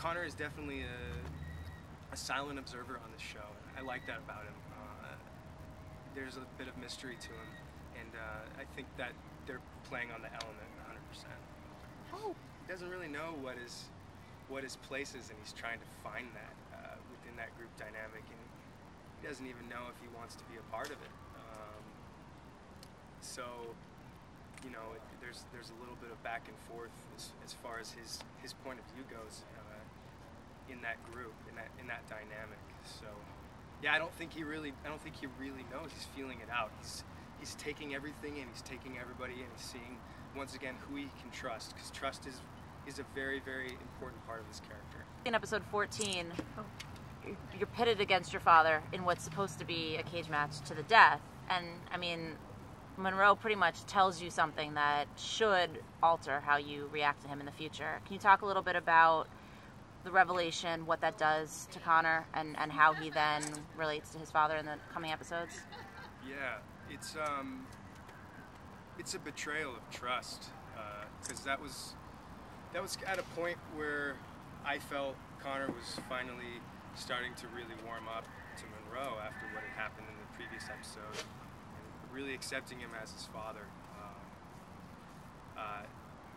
Connor is definitely a silent observer on this show. I like that about him. There's a bit of mystery to him, and I think that they're playing on the element 100%. Oh. He doesn't really know what his place is, and he's trying to find that within that group dynamic, and he doesn't even know if he wants to be a part of it. So, you know, there's a little bit of back and forth as far as his point of view goes in that group, in that dynamic. So, yeah, I don't think he really knows. He's feeling it out. He's taking everything in. He's taking everybody in. He's seeing once again who he can trust, because trust is a very, very important part of this character. In episode 14, you're pitted against your father in what's supposed to be a cage match to the death, and I mean, Monroe pretty much tells you something that should alter how you react to him in the future. Can you talk a little bit about the revelation, what that does to Connor, and how he then relates to his father in the coming episodes? Yeah, it's a betrayal of trust, because that was at a point where I felt Connor was finally starting to really warm up to Monroe after what had happened in the previous episode, and really accepting him as his father.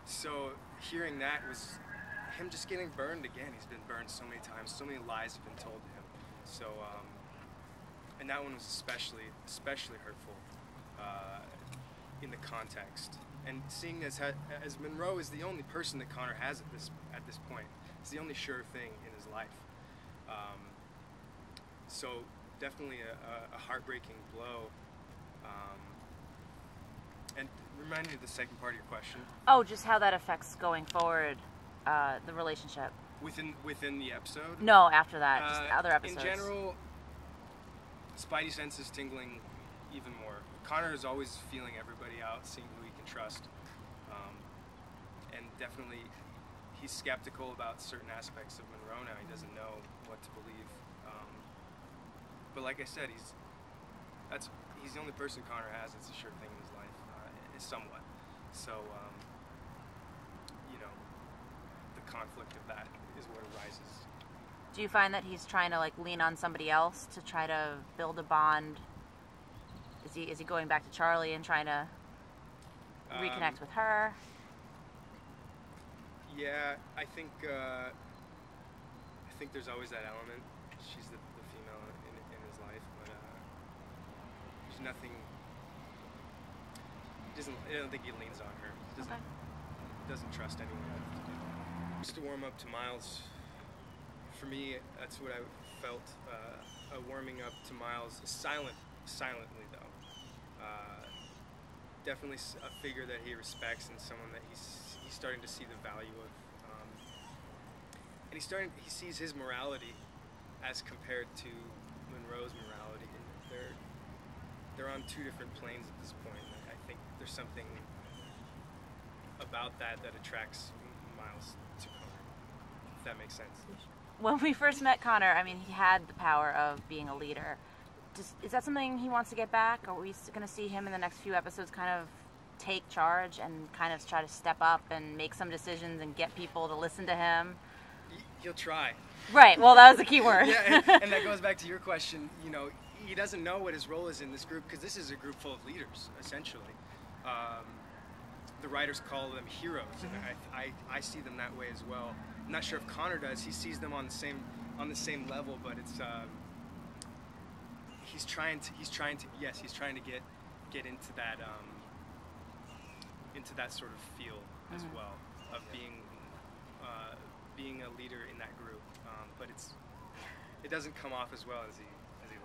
So hearing that was him just getting burned again. He's been burned so many times, so many lies have been told to him. So, and that one was especially hurtful in the context. And seeing as Monroe is the only person that Connor has at this point, it's the only sure thing in his life. So definitely a heartbreaking blow. And remind me of the second part of your question. Oh, just how that affects going forward, the relationship. Within the episode? No, after that, just other episodes. In general, Spidey sense is tingling even more. Connor is always feeling everybody out, seeing who he can trust. And definitely, he's skeptical about certain aspects of Monroe now. He doesn't know what to believe. But like I said, he's the only person Connor has that's a sure thing in his life, somewhat. So, you know, the conflict of that is what arises. Do you find that he's trying to like lean on somebody else to try to build a bond? Is he going back to Charlie and trying to reconnect with her? Yeah, I think there's always that element. She's the female in his life, but there's nothing. I don't think he leans on her. He doesn't trust anyone else to do that. Just to warm up to Miles. For me, that's what I felt. A warming up to Miles, silently though. Definitely a figure that he respects and someone that he's starting to see the value of. And he sees his morality as compared to Monroe's morality, and they're on two different planes at this point. I think there's something about that attracts Miles to Connor, if that makes sense. When we first met Connor, I mean, he had the power of being a leader. Is that something he wants to get back? Are we going to see him in the next few episodes kind of take charge and kind of try to step up and make some decisions and get people to listen to him? He'll try. Right, well, that was the key word. Yeah, and that goes back to your question. You know, he doesn't know what his role is in this group, because this is a group full of leaders, essentially. The writers call them heroes, and I see them that way as well. I'm not sure if Connor does. He sees them on the same level, but it's he's trying to get into that sort of feel as well, of being a leader in that group, but it doesn't come off as well as he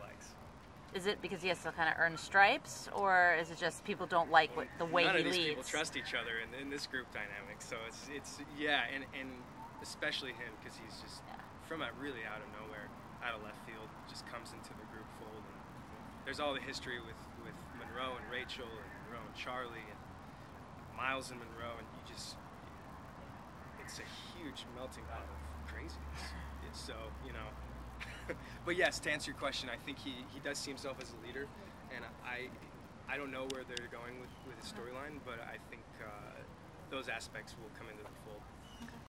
likes. Is it because he has to kind of earn stripes, or is it just people don't like the way he leads? None of these people trust each other in this group dynamic, so it's yeah, and especially him, because he's just from really out of nowhere, out of left field, just comes into the group fold. And there's all the history with Monroe and Rachel, and Monroe and Charlie, and Miles and Monroe, and it's a huge melting pot of craziness. So, you know, but yes, to answer your question, I think he does see himself as a leader, and I don't know where they're going with his storyline, but I think those aspects will come into the fold.